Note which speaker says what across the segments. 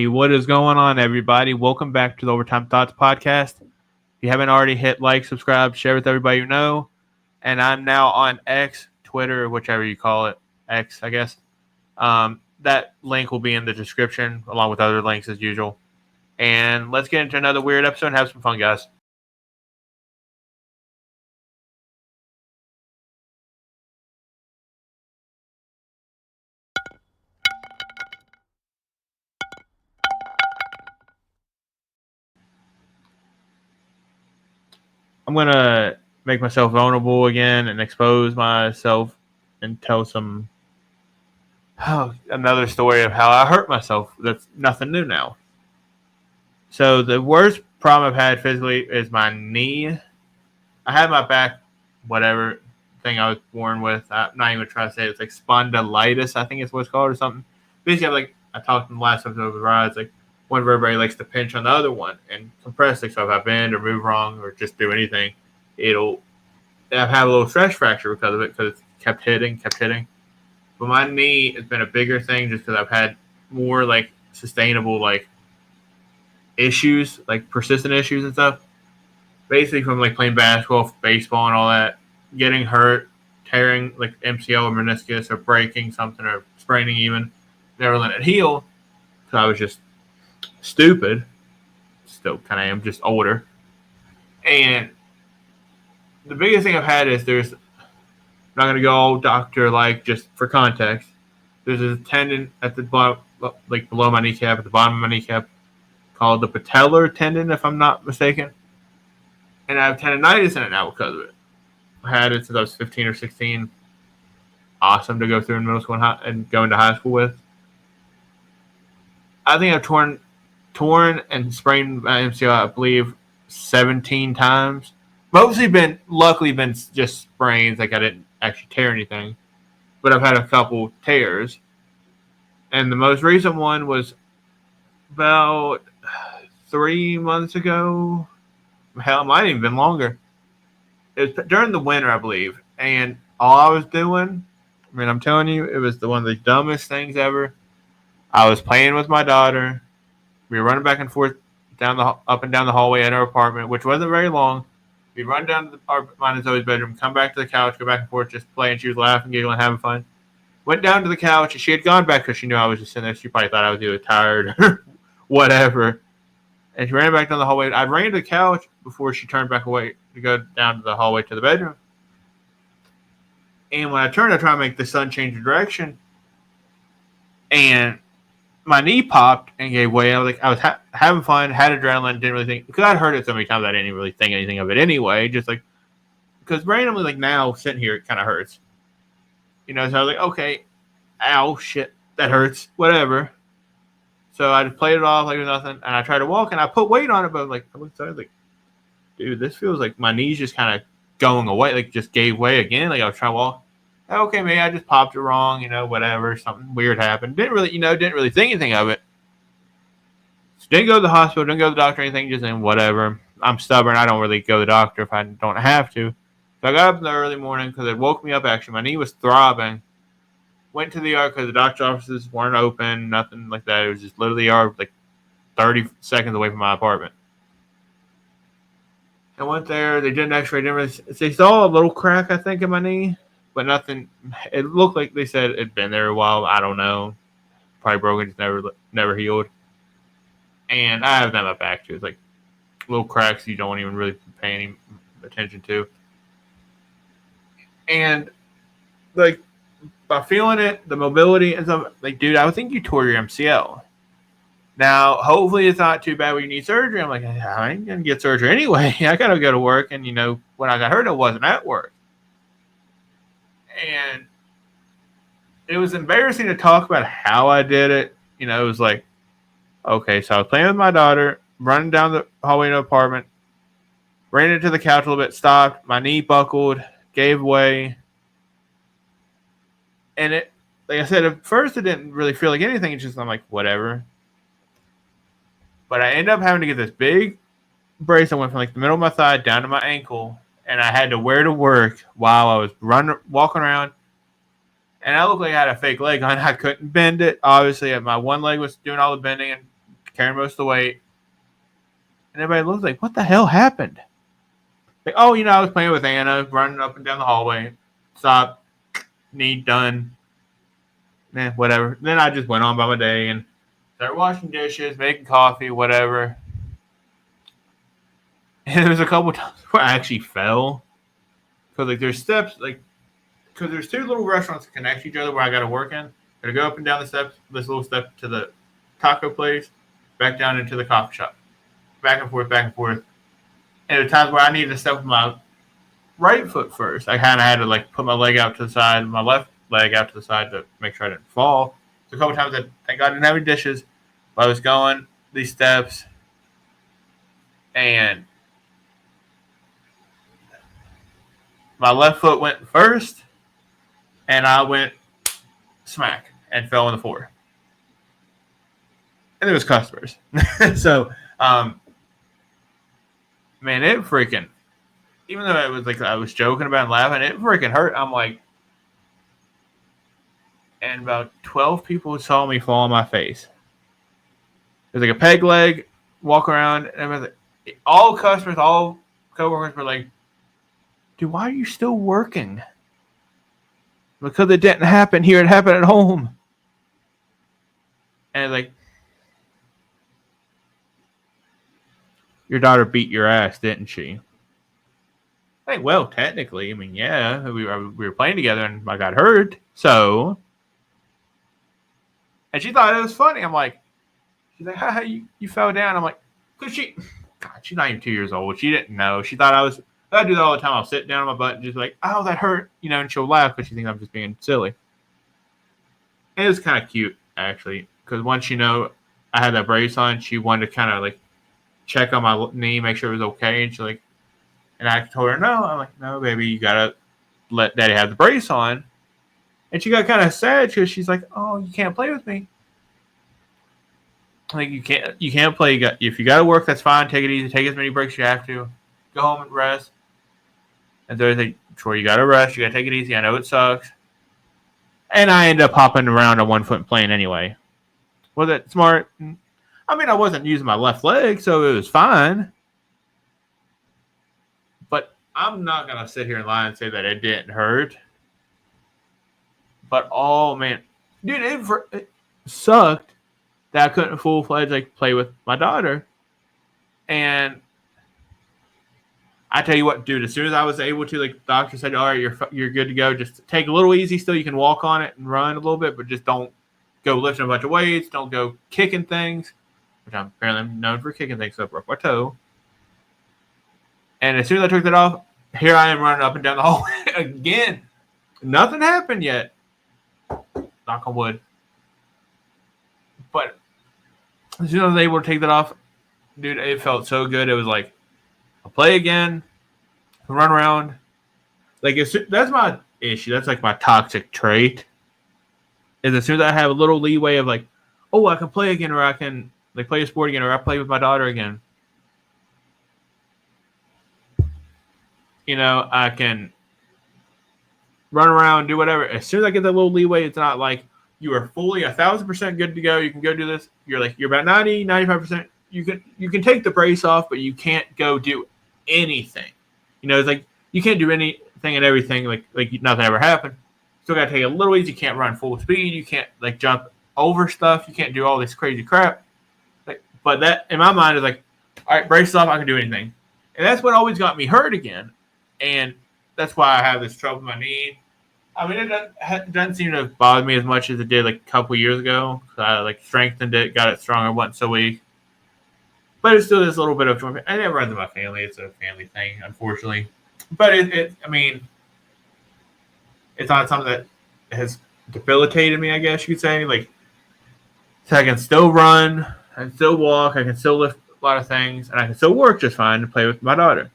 Speaker 1: What is going on, everybody? Welcome back to the Overtime Thoughts podcast. If you haven't already, hit like, subscribe, share with everybody you know. And I'm now on X, Twitter, whichever you call it. X, I guess. That link will be in the description, along with other links as usual. And let's get into another weird episode and have some fun, guys. I'm going to make myself vulnerable again and expose myself and tell another story of how I hurt myself. That's nothing new now. So the worst problem I've had physically is my knee. I had my back, whatever thing I was born with. I'm not even trying to say it. It's like spondylitis, I think it's what it's called or something. Basically, I talked in the last episode with Rod. It's like one vertebrae likes to pinch on the other one and compress it. So if I bend or move wrong or just do anything, I've had a little stress fracture because of it because it kept hitting. But my knee has been a bigger thing just because I've had more like sustainable like issues, like persistent issues and stuff. Basically from like playing basketball, baseball and all that, getting hurt, tearing like MCL or meniscus or breaking something or spraining even, never let it heal because I was just stupid. Still kind of am, just older. And the biggest thing I've had is I'm not going to go all doctor like just for context. There's a tendon at the bottom, like below my kneecap, at the bottom of my kneecap, called the patellar tendon, if I'm not mistaken. And I have tendonitis in it now because of it. I had it since I was 15 or 16. Awesome to go through in middle school and go into high school with. I think I've torn and sprained my MCL, I believe, 17 times. Luckily been just sprains, like I didn't actually tear anything. But I've had a couple tears. And the most recent one was about 3 months ago. Hell, it might have even been longer. It was during the winter, I believe. And all I was doing, I'm telling you, it was one of the dumbest things ever. I was playing with my daughter. We were running back and forth up and down the hallway at our apartment, which wasn't very long. We'd run down to mine and Zoe's bedroom, come back to the couch, go back and forth, just playing. She was laughing, giggling, having fun. Went down to the couch, and she had gone back because she knew I was just sitting there. She probably thought I was either tired or whatever. And she ran back down the hallway. I ran to the couch before she turned back away to go down to the hallway to the bedroom. And when I turned, I tried to make the sun change the direction. And my knee popped and gave way. I was having fun, had adrenaline, didn't really think. Because I'd heard it so many times, I didn't really think anything of it anyway. Just like, because randomly, like now, sitting here, it kind of hurts. So I was like, okay, ow, shit, that hurts, whatever. So I just played it off like it was nothing, and I tried to walk, and I put weight on it, but I looked at it like, dude, this feels like my knee's just kind of going away, like just gave way again. Like I was trying to walk. Okay, maybe I just popped it wrong, whatever. Something weird happened. Didn't really think anything of it. So didn't go to the hospital, didn't go to the doctor or anything, just in whatever. I'm stubborn. I don't really go to the doctor if I don't have to. So I got up in the early morning because it woke me up, actually. My knee was throbbing. Went to the ER because the doctor's offices weren't open, nothing like that. It was just literally the ER like 30 seconds away from my apartment. I went there. They did an x-ray. They saw a little crack, I think, in my knee, but nothing. It looked like they said it'd been there a while. I don't know. Probably broken, just never healed. And I have that in my back, too. It's like little cracks you don't even really pay any attention to. And, like, by feeling it, the mobility and stuff, like, dude, I would think you tore your MCL. Now, hopefully it's not too bad when you need surgery. I'm like, I ain't going to get surgery anyway. I got to go to work. And, when I got hurt, I wasn't at work. And it was embarrassing to talk about how I did it. It was like, okay, so I was playing with my daughter, running down the hallway to the apartment, ran into the couch a little bit, stopped, my knee buckled, gave way. And it, like I said, at first it didn't really feel like anything. It's just, I'm like, whatever. But I ended up having to get this big brace. I went from like the middle of my thigh down to my ankle, and I had to wear to work while I was walking around. And I looked like I had a fake leg on. I couldn't bend it. Obviously, my one leg was doing all the bending and carrying most of the weight. And everybody looks like, what the hell happened? Like, oh, I was playing with Anna, running up and down the hallway. Stop. Need done. Whatever. Then I just went on by my day and started washing dishes, making coffee, whatever. And there was a couple times where I actually fell. Because, there's steps, because there's two little restaurants that connect each other where I got to work in. I got to go up and down the steps, this little step to the taco place, back down into the coffee shop. Back and forth, back and forth. And there were times where I needed to step with my right foot first. I kind of had to, put my leg out to the side, my left leg out to the side to make sure I didn't fall. So a couple times, thank God I didn't have any dishes. But I was going these steps, and my left foot went first, and I went smack and fell on the floor. And it was customers. So, man, it freaking, even though it was I was joking about and laughing, it freaking hurt. I'm like, and about 12 people saw me fall on my face. It was a peg leg, walk around, and everybody, all customers, all coworkers were like, dude, why are you still working? Because it didn't happen here, it happened at home. And your daughter beat your ass, didn't she? Well, technically, yeah, we were playing together and I got hurt, so. And she thought it was funny. I'm like, she's like, how you fell down? I'm like, because she's not even 2 years old. She didn't know. She thought I do that all the time. I'll sit down on my butt and just oh, that hurt, and she'll laugh because she thinks I'm just being silly. And it was kind of cute, actually, because once I had that brace on, she wanted to kind of check on my knee, make sure it was okay, and and I told her no. I'm like, no, baby, you gotta let Daddy have the brace on. And she got kind of sad because she's like, oh, you can't play with me. You can't play. If you gotta work, that's fine. Take it easy. Take as many breaks you have to. Go home and rest. And there's Troy, you gotta rest. You gotta take it easy. I know it sucks. And I end up hopping around on one foot and playing anyway. Was it smart? I wasn't using my left leg, so it was fine. But I'm not gonna sit here and lie and say that it didn't hurt. But oh man, dude, it sucked that I couldn't full-fledged play with my daughter. And I tell you what, dude, as soon as I was able to, the doctor said, all right, you're good to go. Just take a little easy still. You can walk on it and run a little bit, but just don't go lifting a bunch of weights. Don't go kicking things, which I'm apparently known for kicking things, so I broke my toe. And as soon as I took that off, here I am running up and down the hallway again. Nothing happened yet. Knock on wood. But as soon as I was able to take that off, dude, it felt so good. It was I'll play again, run around. That's my issue. That's my toxic trait. Is as soon as I have a little leeway of oh, I can play again, or I can play a sport again, or I play with my daughter again. I can run around, do whatever. As soon as I get that little leeway, it's not you are fully 1,000% good to go. You can go do this. You're about 90, 95%. You can take the brace off, but you can't go do anything. It's you can't do anything and everything like nothing ever happened. Still got to take it a little easy. You can't run full speed. You can't jump over stuff. You can't do all this crazy crap. But that in my mind is all right, brace off. I can do anything, and that's what always got me hurt again, and that's why I have this trouble with my knee. It doesn't seem to bother me as much as it did a couple years ago. I strengthened it, got it stronger, wasn't so weak. But it's still this little bit of joint. And it runs in my family. It's a family thing, unfortunately. But it's not something that has debilitated me, I guess you could say. So I can still run, I can still walk, I can still lift a lot of things, and I can still work just fine to play with my daughter.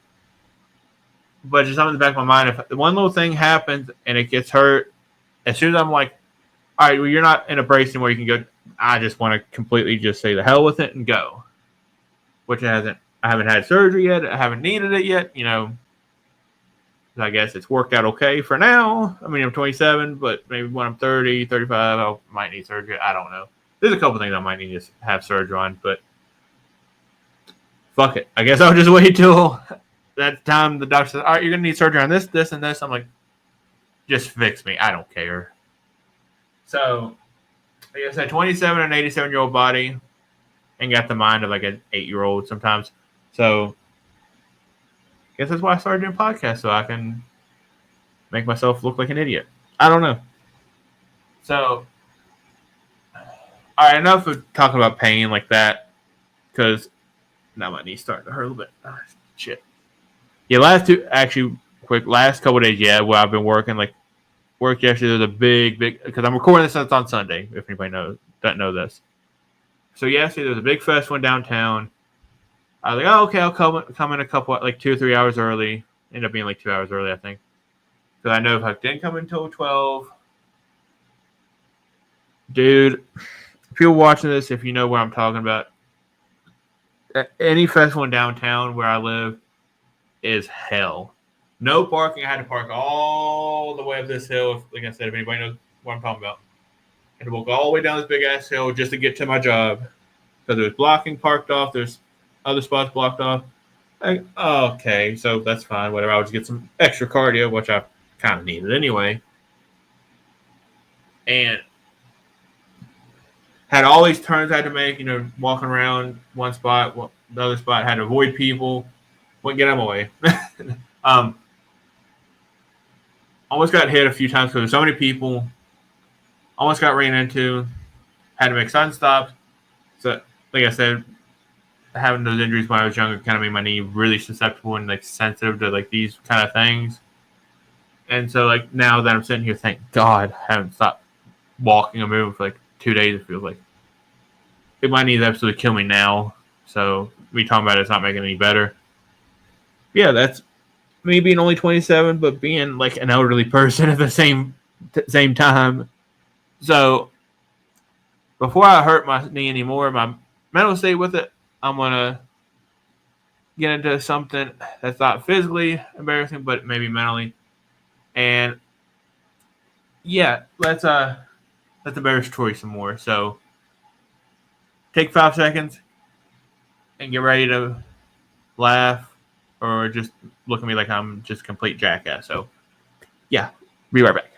Speaker 1: But just something in the back of my mind, if one little thing happens and it gets hurt, as soon as I'm all right, well, you're not in a brace anymore, you can go, I just want to completely just say the hell with it and go. Which I haven't had surgery yet. I haven't needed it yet. I guess it's worked out okay for now. I'm 27, but maybe when I'm 30, 35, I might need surgery. I don't know. There's a couple things I might need to have surgery on, but fuck it. I guess I'll just wait till that time the doctor says, all right, you're going to need surgery on this, this, and this. I'm like, just fix me. I don't care. So, like I said, 27 and 87-year-old body and got the mind of like an 8-year-old sometimes. So, I guess that's why I started doing podcasts, so I can make myself look like an idiot. I don't know. So, all right, enough of talking about pain like that, because now my knee's starting to hurt a little bit. Oh, shit. Yeah, last couple of days, yeah, where I've been working, like, work yesterday, there's a big, because I'm recording this on Sunday, if anybody doesn't know this. So yesterday, there was a big festival downtown. I was like, oh, okay, I'll come in a couple, like 2 or 3 hours early. Ended up being like 2 hours early, I think. Because I know if I didn't come until 12, dude, people watching this, if you know what I'm talking about, any festival in downtown where I live is hell. No parking. I had to park all the way up this hill. Like I said, if anybody knows what I'm talking about, I had to walk all the way down this big ass hill just to get to my job because it was blocking, parked off. There's other spots blocked off. Like, okay, so that's fine. Whatever. I'll just get some extra cardio, which I kind of needed anyway. And had all these turns I had to make, walking around one spot, the other spot, had to avoid people, wouldn't get out of my way. Almost got hit a few times because there's so many people. Almost got ran into, had to make sudden stops. So, like I said, having those injuries when I was younger kind of made my knee really susceptible and like sensitive to like these kind of things. And so, like now that I'm sitting here, thank God, I haven't stopped walking or moving for like 2 days. It feels like my knees absolutely kill me now. So me talking about it's not making it any better. Yeah, that's me being only 27, but being like an elderly person at the same time. So before I hurt my knee anymore, my mental state with it, I'm gonna get into something that's not physically embarrassing, but maybe mentally. And yeah, let's embarrass Troy some more. So take 5 seconds and get ready to laugh or just look at me like I'm just a complete jackass. So yeah, be right back.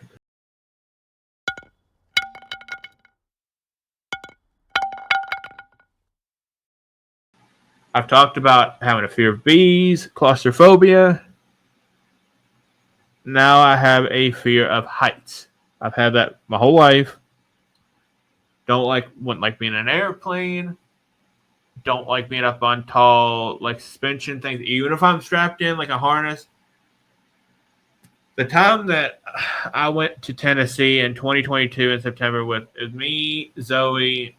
Speaker 1: I've talked about having a fear of bees, claustrophobia. Now I have a fear of heights. I've had that my whole life. Wouldn't like being in an airplane. Don't like being up on tall like suspension things, even if I'm strapped in like a harness. The time that I went to Tennessee in 2022 in September with me, Zoe,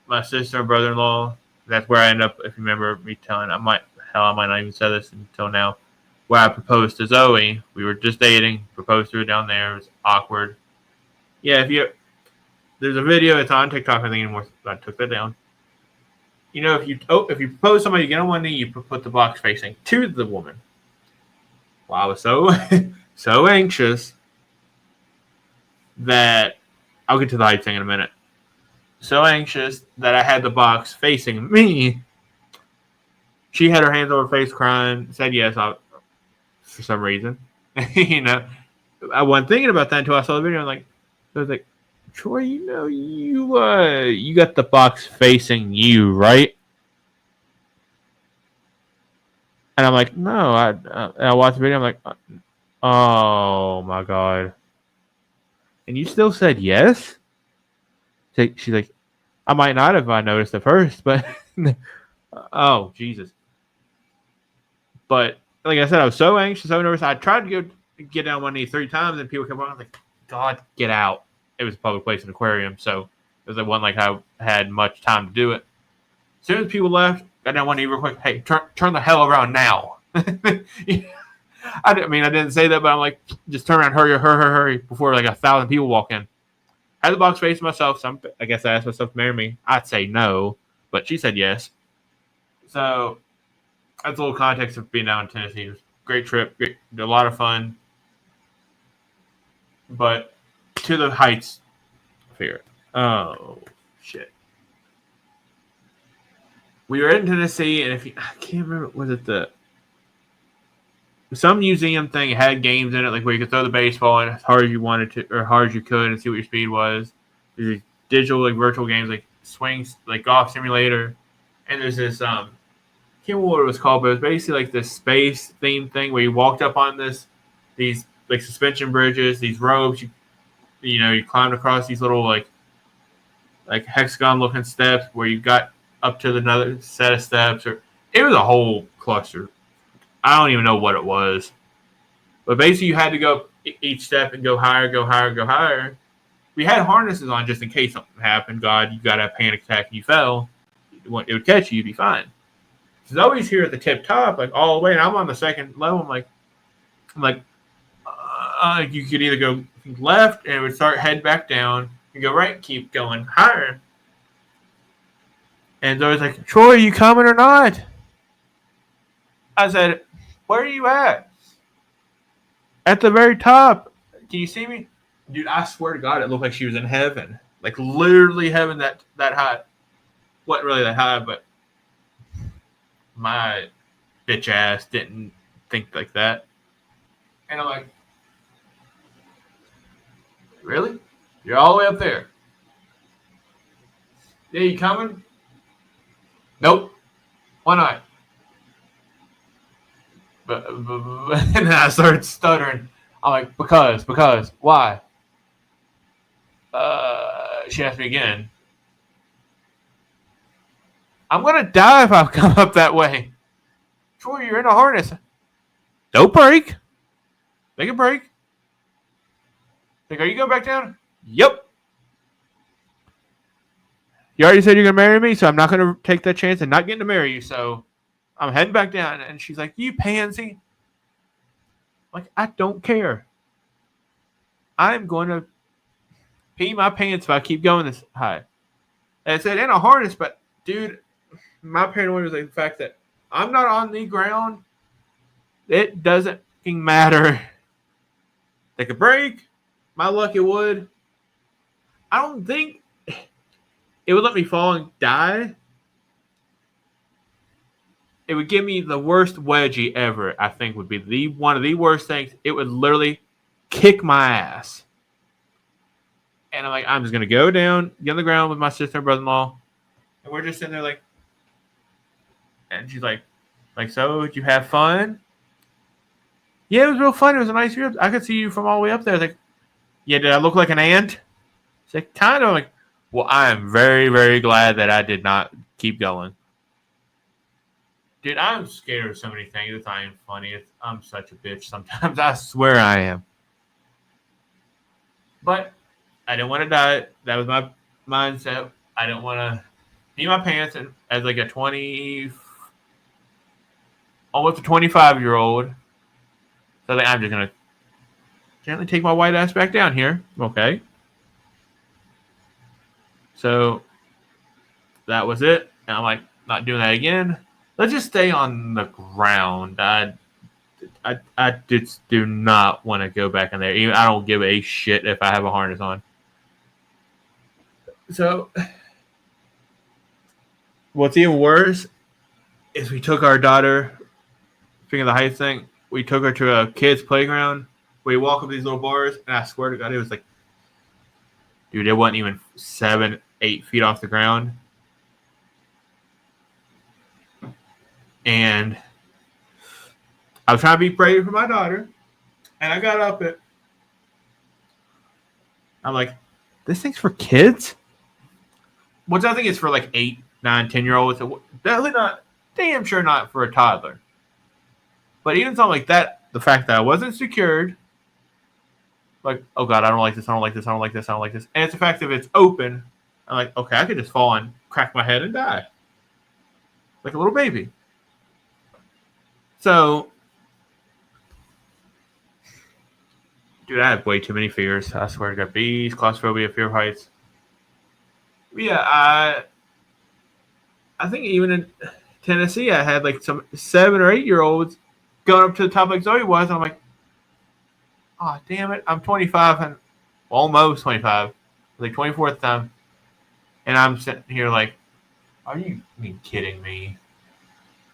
Speaker 1: my sister and brother-in-law. That's where I end up. If you remember me telling, I might not even say this until now. Where I proposed to Zoe, we were just dating. Proposed to her down there. It was awkward. Yeah, there's a video. It's on TikTok. I think anymore. I took that down. If you propose to somebody, you get on one knee, you put the box facing to the woman. Well, I was so so anxious that I'll get to the height thing in a minute. So anxious that I had the box facing me. She had her hands over her face crying, said yes for some reason. I wasn't thinking about that until I saw the video. I was like, Troy, you got the box facing you, right? And I'm like, no. I watched the video. I'm like, oh my God. And you still said yes? She's like, I might not have I noticed at first, but oh Jesus. But like I said, I was so anxious, so nervous. I tried to get down on one knee 3 times, and people come on. I was like, God, get out. It was a public place, an aquarium, so it was one like I had much time to do it. As soon as people left, got down one knee real quick. Hey, turn the hell around now. I didn't say that, but I'm like, just turn around, hurry, before like 1,000 people walk in. I had the box facing myself, so I guess I asked myself to marry me. I'd say no, but she said yes. So that's a little context of being down in Tennessee. It was a great trip, a lot of fun. But to the heights fear. Oh, shit. we were in Tennessee, and I can't remember, was it some museum thing had games in it, like where you could throw the baseball in as hard as you wanted to, or hard as you could, and see what your speed was. There's digital, like virtual games, like swings, like golf simulator, and there's this I can't remember what it was called, but it was basically like this space themed thing where you walked up on these like suspension bridges, these ropes. You climbed across these little like hexagon looking steps where you got up to another set of steps, or it was a whole cluster. I don't even know what it was. But basically, you had to go each step and go higher, go higher, go higher. We had harnesses on just in case something happened. God, you got a panic attack and you fell. It would catch you. You'd be fine. Zoe's here at the tip top, like all the way, and I'm on the second level. I'm like, you could either go left and it would start head back down, and go right, and keep going higher. And Zoe's like, Troy, are you coming or not? I said, where are you at? At the very top. Can you see me? Dude, I swear to God, it looked like she was in heaven. Like literally heaven that high. Wasn't really that high, but my bitch ass didn't think like that. And I'm like, really? You're all the way up there. Yeah, you coming? Nope. Why not? But and then I started stuttering. I'm like, because, why? She asked me again. I'm gonna die if I come up that way. Troy, you're in a harness. Don't break. Make a break. Like, are you going back down? Yep. You already said you're gonna marry me, so I'm not gonna take that chance and not getting to marry you. So I'm heading back down. And she's like, you pansy. Like, I don't care. I'm going to pee my pants if I keep going this high. And I said, in a harness, but dude, my paranoia was like the fact that I'm not on the ground. It doesn't matter. They could break. My luck, it would. I don't think it would let me fall and die. It would give me the worst wedgie ever. I think would be one of the worst things. It would literally kick my ass. And I'm like, I'm just gonna go down, get on the ground with my sister and brother-in-law, and we're just sitting there like, and she's like, so did you have fun? Yeah, it was real fun. It was a nice trip. I could see you from all the way up there. I was like, yeah, did I look like an ant? She's like, kind of. Like, well, I am very, very glad that I did not keep going. Dude, I'm scared of so many things. It's not even funny. I'm such a bitch sometimes. I swear I am. But I didn't want to die. That was my mindset. I didn't want to pee my pants as like a almost a 25-year-old. So I'm just going to gently take my white ass back down here. Okay. So that was it. And I'm like, not doing that again. Let's just stay on the ground. I just do not want to go back in there. Even I don't give a shit if I have a harness on. So what's even worse is we took our daughter, speaking of the height thing, we took her to a kid's playground. We walk up these little bars, and I swear to God, it was like, dude, it wasn't even 7, 8 feet off the ground. And I was trying to be brave for my daughter, and I got up it. I'm like, this thing's for kids? Which I think is for like 8, 9, 10-year-olds. Definitely not, damn sure not for a toddler. But even something like that, the fact that I wasn't secured, like, oh God, I don't like this, I don't like this, I don't like this, I don't like this. And it's the fact that if it's open, I'm like, okay, I could just fall and crack my head and die. Like a little baby. So, dude, I have way too many fears. I swear to God. Bees, claustrophobia, fear of heights. Yeah, I think even in Tennessee, I had like some 7 or 8-year-olds going up to the top like Zoe was. And I'm like, oh, damn it. I'm 25 and almost 25. Like 24th time. And I'm sitting here like, Are you kidding me?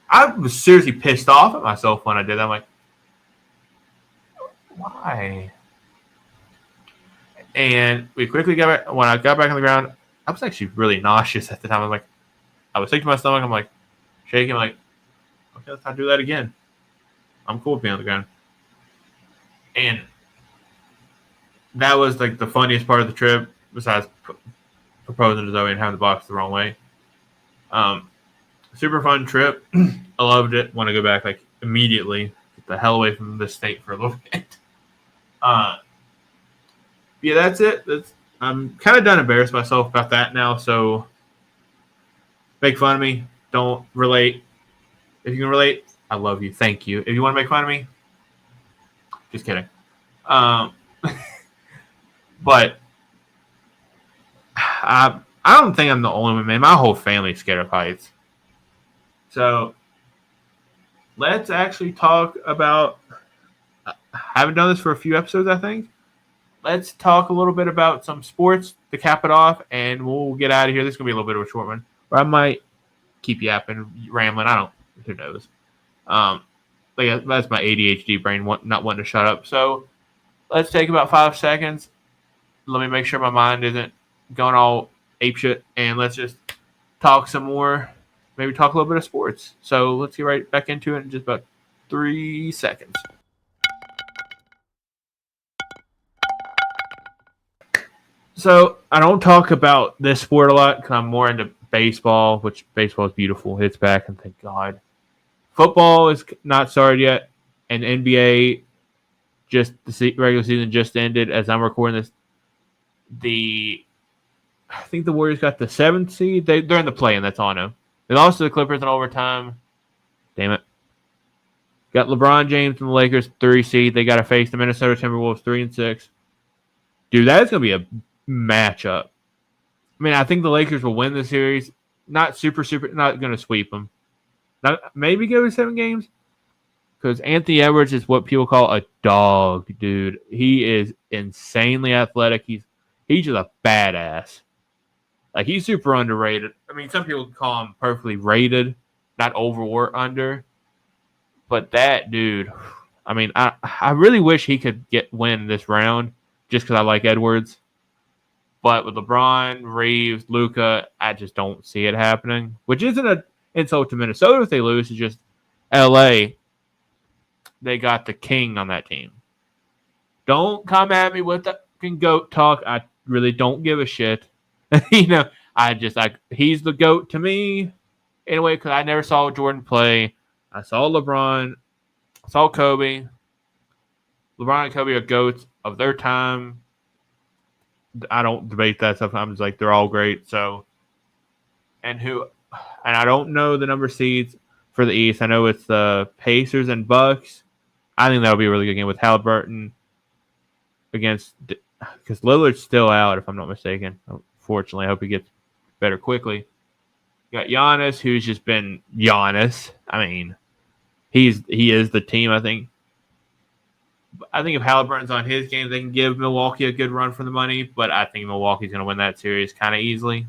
Speaker 1: I was seriously pissed off at myself when I did that. I'm like, why? And we quickly got back. When I got back on the ground, I was actually really nauseous at the time. I was sick to my stomach. I'm like, shaking, like, okay, let's not do that again. I'm cool with being on the ground. And that was like the funniest part of the trip, besides proposing to Zoe and having the box the wrong way. Super fun trip. I loved it. Want to go back like immediately. Get the hell away from this state for a little bit. Yeah, that's it. I'm kind of done embarrassed myself about that now. So make fun of me. Don't relate. If you can relate, I love you. Thank you. If you want to make fun of me, just kidding. But I don't think I'm the only one, man. My whole family's scared of heights. So let's actually talk about. I haven't done this for a few episodes, I think. Let's talk a little bit about some sports to cap it off, and we'll get out of here. This is going to be a little bit of a short one. Or I might keep yapping, rambling. I don't. Who knows? That's my ADHD brain not wanting to shut up. So let's take about 5 seconds. Let me make sure my mind isn't going all apeshit, and let's just talk some more. Maybe talk a little bit of sports. So let's get right back into it in just about 3 seconds. So I don't talk about this sport a lot because I'm more into baseball, which baseball is beautiful. It's back, and thank God. Football is not started yet, and NBA just the regular season just ended as I'm recording this. I think the Warriors got the 7th seed. They're in the play-in. That's all I know. They lost to the Clippers in overtime. Damn it. Got LeBron James and the Lakers 3 seed. They got to face the Minnesota Timberwolves 3-6. Dude, that is going to be a matchup. I mean, I think the Lakers will win the series. Not not going to sweep them. Maybe go to 7 games. Because Anthony Edwards is what people call a dog, dude. He is insanely athletic. He's just a badass. Like, he's super underrated. I mean, some people call him perfectly rated, not over or under. But that dude, I mean, I really wish he could win this round just because I like Edwards. But with LeBron, Reeves, Luka, I just don't see it happening. Which isn't an insult to Minnesota if they lose. It's just LA. They got the king on that team. Don't come at me with the GOAT talk. I really don't give a shit. He's the GOAT to me. Anyway, because I never saw Jordan play. I saw LeBron. I saw Kobe. LeBron and Kobe are GOATs of their time. I don't debate that stuff. I'm just like, they're all great. So, and I don't know the number seeds for the East. I know it's the Pacers and Bucks. I think that'll be a really good game with Halliburton because Lillard's still out, if I'm not mistaken. Unfortunately, I hope he gets better quickly. You got Giannis, who's just been Giannis. I mean, he is the team, I think. I think if Halliburton's on his game, they can give Milwaukee a good run for the money, but I think Milwaukee's going to win that series kind of easily.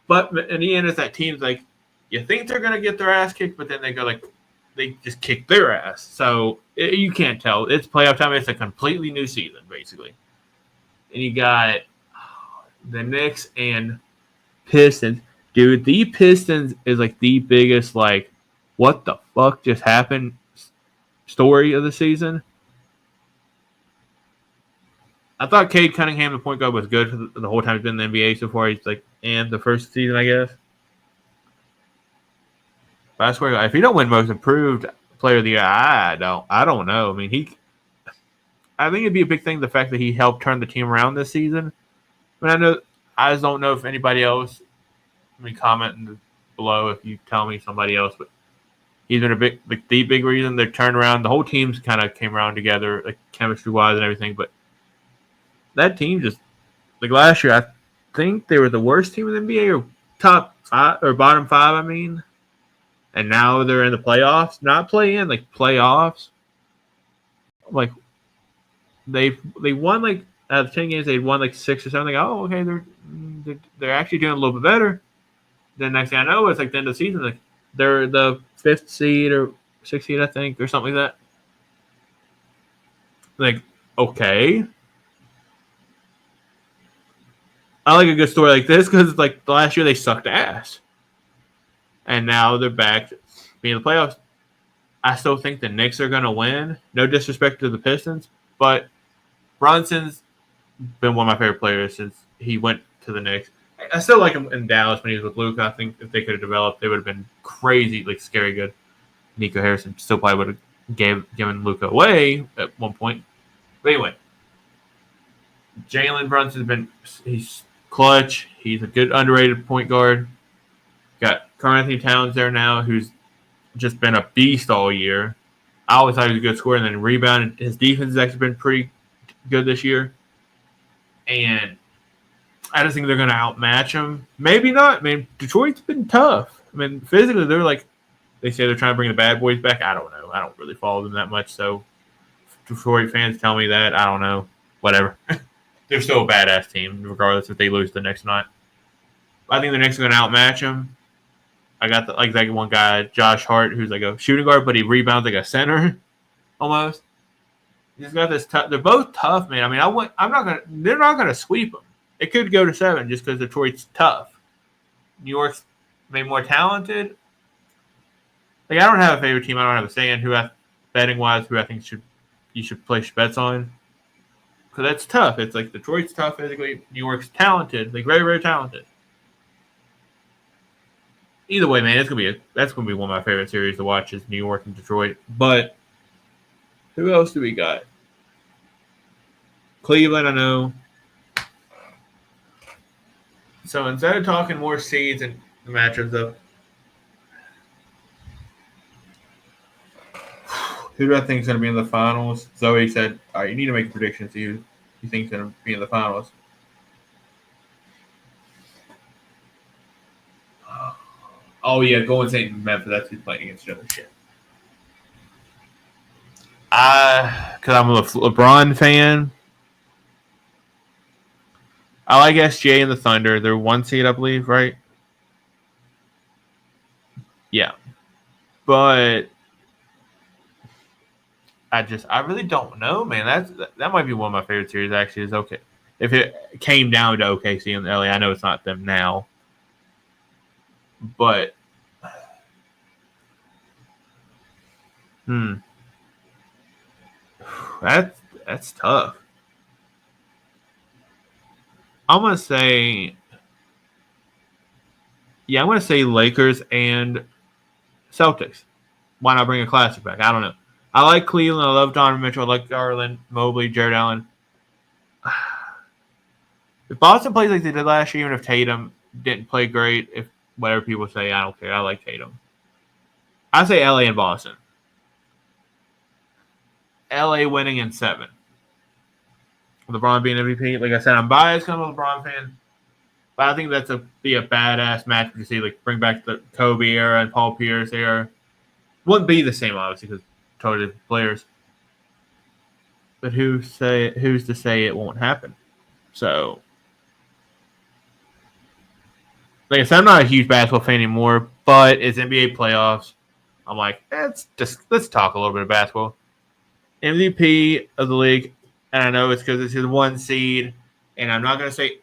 Speaker 1: But in the end, it's that team's like, you think they're going to get their ass kicked, but then they just kick their ass. So you can't tell. It's playoff time. It's a completely new season, basically. And you got the Knicks and Pistons. Dude, the Pistons is like the biggest, like, what the fuck just happened story of the season. I thought Cade Cunningham, the point guard, was good for the whole time he's been in the NBA so far. He's like in the first season, I guess. But I swear, if he don't win Most Improved Player of the Year, I don't know. I mean, I think it'd be a big thing, the fact that he helped turn the team around this season. But I just don't know if anybody else. Let me comment below if you tell me somebody else. But he's been the big reason they turned around. The whole team's kind of came around together, like chemistry wise and everything. But that team just, like last year, I think they were the worst team in the NBA, or top 5 or bottom 5. I mean, and now they're in the playoffs, not play-in, like playoffs. Like they won like out of 10 games, they won like 6 or something. Like, oh, okay, they're actually doing a little bit better. the next thing I know, it's like the end of the season. Like they're the 5th seed or 6th seed, I think, or something like that. Like, okay. I like a good story like this because like the last year they sucked ass, and now they're back being in the playoffs. I still think the Knicks are going to win. No disrespect to the Pistons, but Brunson's been one of my favorite players since he went to the Knicks. I still like him in Dallas when he was with Luka. I think if they could have developed, they would have been crazy, like scary good. Nico Harrison still probably would have given Luka away at one point. But anyway, Jalen Brunson's he's clutch. He's a good underrated point guard. Got Karl-Anthony Towns there now, who's just been a beast all year. I always thought he was a good scorer, and then rebound. His defense has actually been pretty good this year. And I just think they're going to outmatch him. Maybe not. I mean, Detroit's been tough. I mean, physically, they say they're trying to bring the bad boys back. I don't know. I don't really follow them that much. So, Detroit fans tell me that. I don't know. Whatever. They're still a badass team, regardless if they lose the next night. I think the Knicks are going to outmatch them. I got that one guy, Josh Hart, who's like a shooting guard, but he rebounds like a center almost. He's got this. They're both tough, man. I mean, they're not gonna sweep them. It could go to 7 just because Detroit's tough. New York's maybe more talented. Like I don't have a favorite team. I don't have a say in betting wise who I think you should place bets on. Because that's tough. It's like Detroit's tough physically. New York's talented, like very, very talented. Either way, man, that's gonna be one of my favorite series to watch is New York and Detroit. But who else do we got? Cleveland, I know. So instead of talking more seeds and the matchups up, who do I think is going to be in the finals? Zoe said, all right, you need to make a prediction. See who you think is going to be in the finals. Oh, yeah, Golden State and Memphis. That's who's playing against each other. Shit. Because I'm a LeBron fan. I like SGA and the Thunder. They're 1 seed, I believe, right? Yeah. But I really don't know, man. That might be one of my favorite series, actually, is okay. If it came down to OKC and LA, I know it's not them now. But that's tough. I'm gonna say Lakers and Celtics. Why not bring a classic back? I don't know. I like Cleveland. I love Donovan Mitchell. I like Garland, Mobley, Jared Allen. If Boston plays like they did last year, even if Tatum didn't play great, if whatever people say, I don't care. I like Tatum. I say LA and Boston. LA winning in 7. LeBron being MVP. Like I said, I'm biased. I'm a LeBron fan. But I think be a badass match to see. Like bring back the Kobe era and Paul Pierce era. Wouldn't be the same, obviously, because totally different players. But who's to say it won't happen? So, like I said, I'm not a huge basketball fan anymore, but it's NBA playoffs. I'm like, let's talk a little bit of basketball. MVP of the league, and I know it's because it's his 1 seed, and I'm not going to say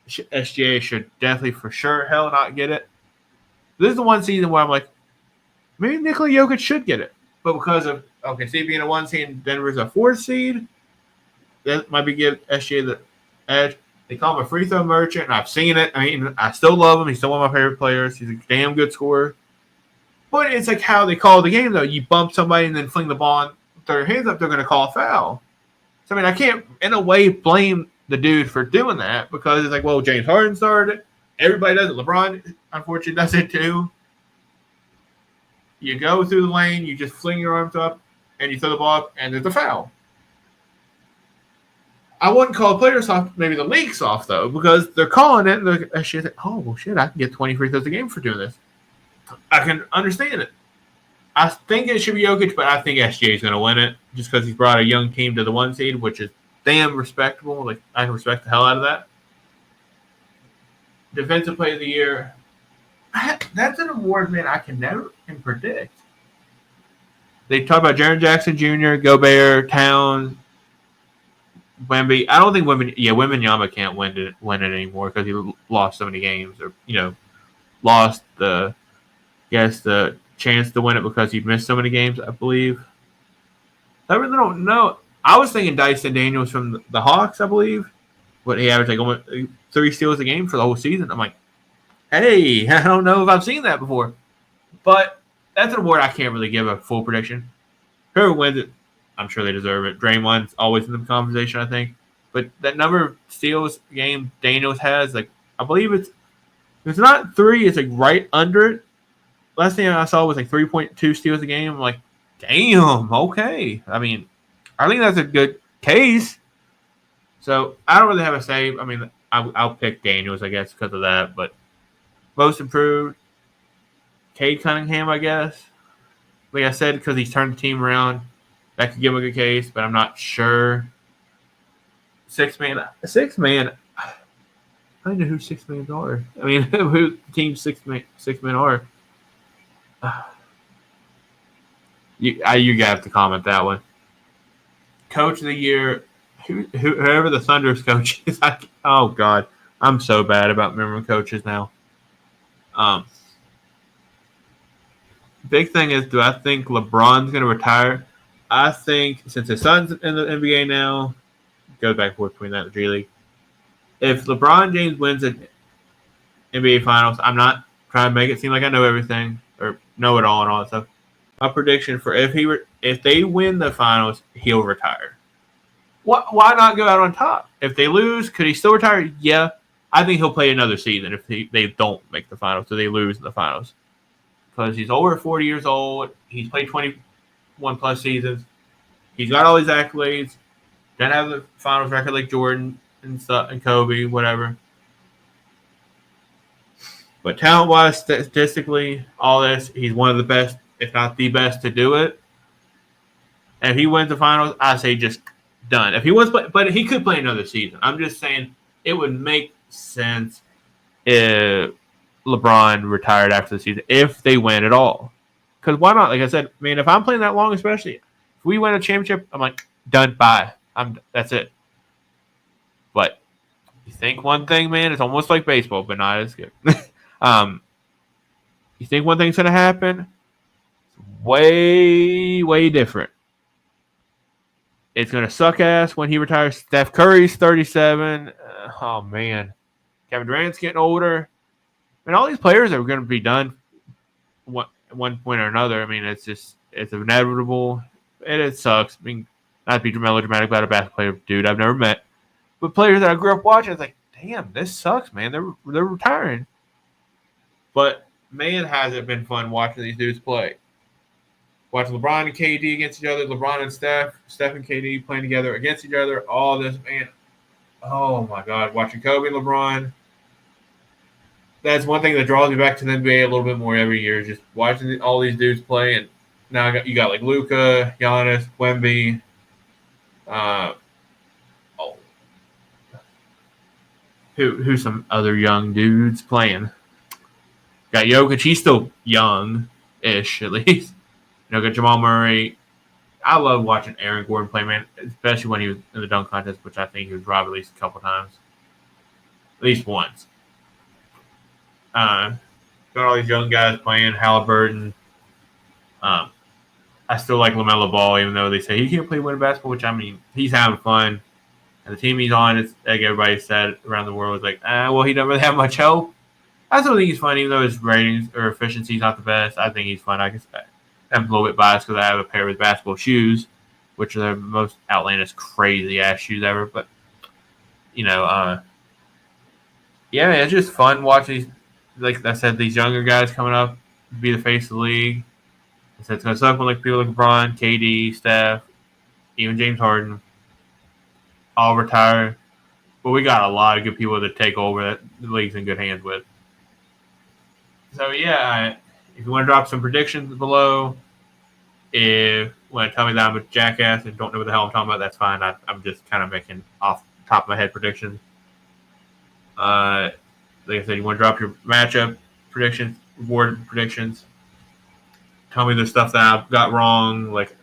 Speaker 1: SGA should definitely for sure hell not get it. This is the one season where I'm like, maybe Nikola Jokic should get it. But because of OKC being a 1 seed and Denver's a 4 seed, that might be give SGA the edge. They call him a free throw merchant, and I've seen it. I mean, I still love him. He's still one of my favorite players. He's a damn good scorer. But it's like how they call the game, though. You bump somebody and then fling the ball and throw your hands up, they're going to call a foul. So, I mean, I can't, in a way, blame the dude for doing that because it's like, well, James Harden started it. Everybody does it. LeBron, unfortunately, does it too. You go through the lane, you just fling your arms up, and you throw the ball up, and there's a foul. I wouldn't call players off, maybe the league's off, though, because they're calling it, and they're like, oh, well, shit, I can get 20 free throws a game for doing this. I can understand it. I think it should be Jokic, but I think SGA is going to win it just because he's brought a young team to the 1 seed, which is damn respectable. Like, I can respect the hell out of that. Defensive Player of the Year, That's an award, man, I can never can predict. They talk about Jaren Jackson Jr., Gobert, Towns, Wemby. I don't think Wembanyama can't win it anymore because he lost so many games, or lost the chance to win it because he missed so many games. I believe. I really don't know. I was thinking Dyson Daniels from the Hawks. I believe, what he averaged like almost 3 steals a game for the whole season. I'm like, hey, I don't know if I've seen that before, but that's an award I can't really give a full prediction. Whoever wins it, I'm sure they deserve it. Draymond's always in the conversation, I think. But that number of steals a game Daniels has, like, I believe it's not 3, it's like right under it. Last thing I saw was like 3.2 steals a game. I'm like, damn, okay. I mean, I think that's a good case. So I don't really have a say. I mean, I'll pick Daniels, I guess, because of that. But most improved, Cade Cunningham, I guess. Like I said, because he's turned the team around, that could give him a good case, but I'm not sure. Six man. I don't know who 6 man are. I mean, who the team's six men are. You have to comment that one. Coach of the year, whoever the Thunder's coach is. Oh God, I'm so bad about remembering coaches now. Big thing is, do I think LeBron's going to retire? I think since his son's in the NBA now, goes back and forth between that and the G League. If LeBron James wins an NBA Finals, I'm not trying to make it seem like I know everything or know it all and all that stuff. My prediction for if they win the Finals, he'll retire. Why not go out on top? If they lose, could he still retire? Yeah. I think he'll play another season if they don't make the Finals, so they lose in the Finals. Because he's over 40 years old. He's played 21 plus seasons. He's got all these accolades. Doesn't have the Finals record like Jordan and Kobe, whatever. But talent-wise, statistically, all this, he's one of the best, if not the best, to do it. And if he wins the Finals, I say just done. If he wins, but he could play another season. I'm just saying it would make sense if LeBron retired after the season if they win at all. Because why not? Like I said, man, if I'm playing that long, especially if we win a championship, I'm like, done, bye. That's it. But you think one thing, man, it's almost like baseball, but not as good. You think one thing's gonna happen? It's way, way different. It's gonna suck ass when he retires. Steph Curry's 37. Oh man, Kevin Durant's getting older. I mean, all these players are going to be done at one point or another. I mean, it's inevitable, and it sucks. I mean, not to be melodramatic about a basketball player, dude I've never met, but players that I grew up watching, it's like, damn, this sucks, man. They're retiring. But man, has it been fun watching these dudes play. Watching LeBron and KD against each other, LeBron and Steph and KD playing together against each other. All this, man. Oh my God, watching Kobe and LeBron. That's one thing that draws me back to the NBA a little bit more every year. Just watching all these dudes play, and now you got like Luka, Giannis, Wemby. Who's some other young dudes playing? Got Jokic. He's still young-ish at least. Got Jamal Murray. I love watching Aaron Gordon play, man, especially when he was in the dunk contest, which I think he was robbed at least a couple times, at least once. Got all these young guys playing. Halliburton. I still like LaMelo Ball, even though they say he can't play winter basketball, which, I mean, he's having fun. And the team he's on, it's like everybody said around the world, was like, well, he doesn't really have much help. I still think he's fun, even though his ratings or efficiency is not the best. I think he's fun. I guess I'm a little bit biased because I have a pair of his basketball shoes, which are the most outlandish, crazy-ass shoes ever. But, yeah, man, it's just fun watching these, like I said, these younger guys coming up to be the face of the league. I said it's going to suck when people like LeBron, KD, Steph, even James Harden all retire. But we got a lot of good people to take over that the league's in good hands with. So, yeah, if you want to drop some predictions below, if you want to tell me that I'm a jackass and don't know what the hell I'm talking about, that's fine. I'm just kind of making off the top of my head predictions. Like I said, you want to drop your matchup predictions, award predictions. Tell me the stuff that I got wrong. Like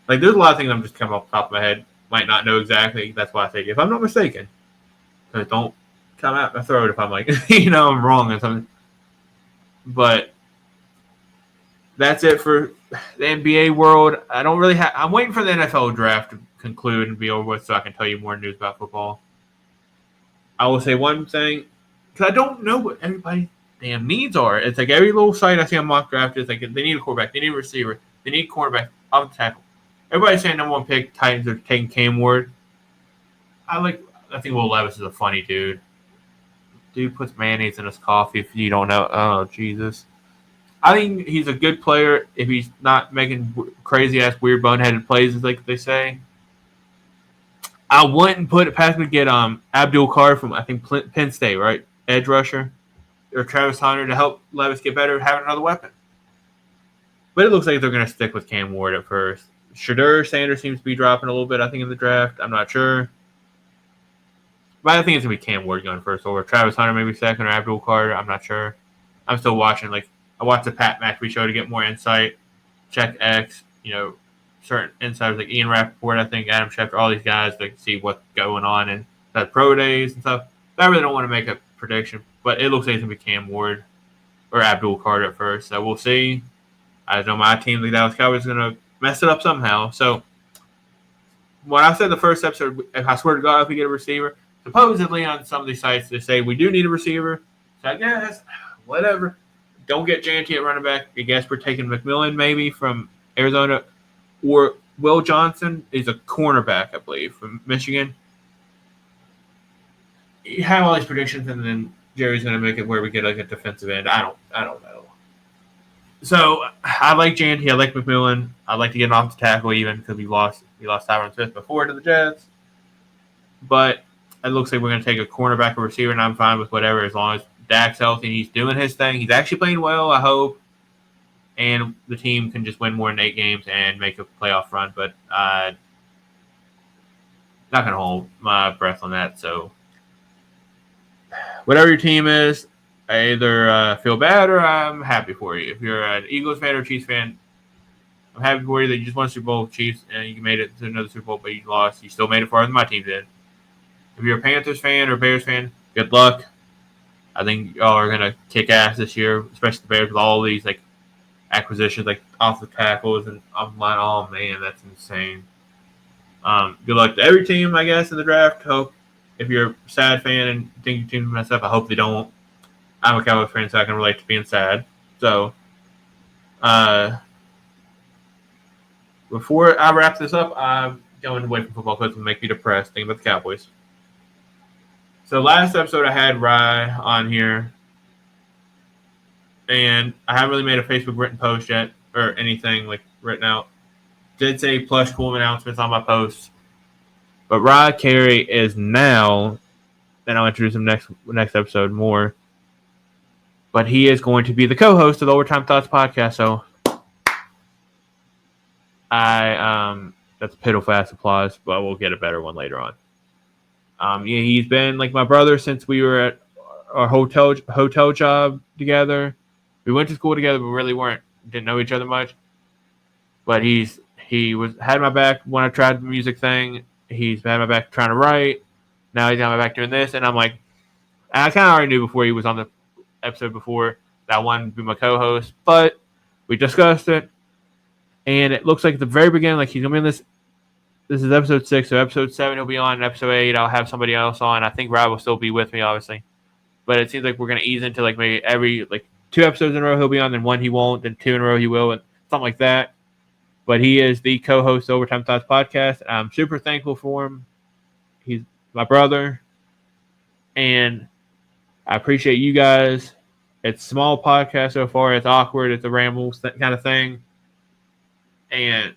Speaker 1: there's a lot of things I'm just coming off the top of my head. Might not know exactly. That's why I say if I'm not mistaken. Because don't come at my throat if I'm like, I'm wrong or something. But that's it for the NBA world. I don't really have. I'm waiting for the NFL draft to conclude and be over with so I can tell you more news about football. I will say one thing because I don't know what everybody's damn needs are. It's like every little site I see on mock draft is like they need a quarterback, they need a receiver, they need a cornerback, offensive tackle. Everybody's saying number one pick Titans are taking Cam Ward. I think Will Levis is a funny dude. Dude puts mayonnaise in his coffee if you don't know. Oh, Jesus. I think he's a good player if he's not making crazy-ass, weird, boneheaded plays, like they say. I wouldn't put it past me to get Abdul Carr from, I think, Penn State, right? Edge rusher. Or Travis Hunter to help Levis get better, have another weapon. But it looks like they're going to stick with Cam Ward at first. Shedeur Sanders seems to be dropping a little bit, I think, in the draft. I'm not sure. But I think it's going to be Cam Ward going first, or Travis Hunter maybe second, or Abdul Carter. I'm not sure. I'm still watching. I watched the Pat McAfee show to get more insight. Check X, certain insiders like Ian Rappaport, I think, Adam Schefter, all these guys to see what's going on and that pro days and stuff. But I really don't want to make a prediction, but it looks like it's going to be Cam Ward or Abdul Carter at first. So we'll see. I know my team, the Dallas Cowboys, is going to mess it up somehow. So when I said the first episode, if I swear to God, if we get a receiver, supposedly on some of these sites they say we do need a receiver. So I guess whatever. Don't get Janty at running back. I guess we're taking McMillan maybe from Arizona, or Will Johnson is a cornerback, I believe, from Michigan. You have all these predictions, and then Jerry's going to make it where we get like a defensive end. I don't know. So I like Janty. I like McMillan. I'd like to get an off the tackle even because we lost Tyron Smith before to the Jets. But it looks like we're going to take a cornerback or receiver, and I'm fine with whatever as long as Dak's healthy and he's doing his thing. He's actually playing well, I hope. And the team can just win more than 8 games and make a playoff run. But not going to hold my breath on that. So whatever your team is, I either feel bad or I'm happy for you. If you're an Eagles fan or Chiefs fan, I'm happy for you that you just won Super Bowl Chiefs and you made it to another Super Bowl, but you lost. You still made it farther than my team did. If you're a Panthers fan or Bears fan, good luck. I think y'all are going to kick ass this year, especially the Bears with all these acquisitions, off the tackles. And I'm like, oh, man, that's insane. Good luck to every team, I guess, in the draft. Hope if you're a sad fan and think your team messed up, I hope they don't. I'm a Cowboys fan, so I can relate to being sad. So, before I wrap this up, I'm going away from football because it will make me depressed thinking about the Cowboys. So last episode I had Rye on here, and I haven't really made a Facebook written post yet or anything written out. Did say plush cool announcements on my posts, but Rye Carey is now, and I'll introduce him next episode more. But he is going to be the co-host of the Overtime Thoughts podcast. So that's piddle fast applause, but we'll get a better one later on. Yeah, he's been like my brother since we were at our hotel job together. We went to school together, but really didn't know each other much. But he had my back when I tried the music thing. He's had my back trying to write. Now he's got my back doing this, and I'm like, I kind of already knew before he was on the episode before that I wanted to be my co-host, but we discussed it, and it looks like at the very beginning, he's gonna be in this. This is episode 6, so episode 7 he'll be on, and episode 8 I'll have somebody else on. I think Rob will still be with me, obviously, but it seems like we're gonna ease into maybe every 2 episodes in a row he'll be on, then 1 he won't, then 2 in a row he will, and something like that. But he is the co-host of Overtime Thoughts podcast. I'm super thankful for him. He's my brother, and I appreciate you guys. It's a small podcast so far. It's awkward. It's a ramble kind of thing. And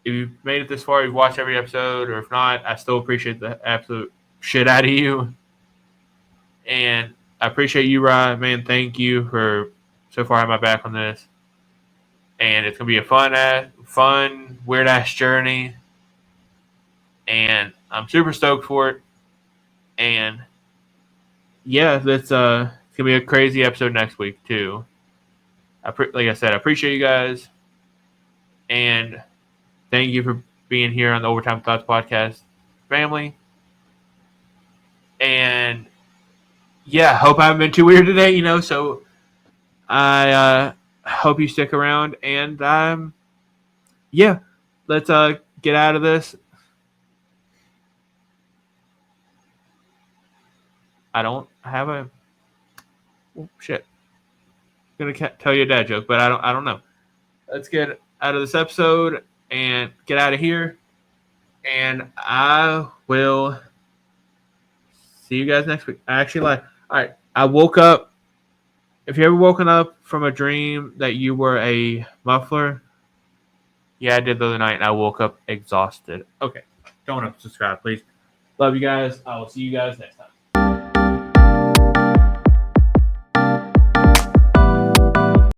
Speaker 1: if you've made it this far, you've watched every episode, or if not, I still appreciate the absolute shit out of you. And I appreciate you, Ryan. Man, thank you for so far having my back on this. And it's going to be a fun, weird-ass journey. And I'm super stoked for it. And yeah, it's going to be a crazy episode next week, too. Like I said, I appreciate you guys, and thank you for being here on the Overtime Thoughts podcast family. And yeah, hope I haven't been too weird today. So I hope you stick around, and yeah, let's get out of this. I don't have a shit. I'm gonna tell you a dad joke, but I don't know. Let's get out of this episode and get out of here. And I will see you guys next week. I actually lied. All right. I woke up. If you ever woken up from a dream that you were a muffler, yeah, I did the other night, and I woke up exhausted. Okay. Don't subscribe, please. Love you guys. I will see you guys next time.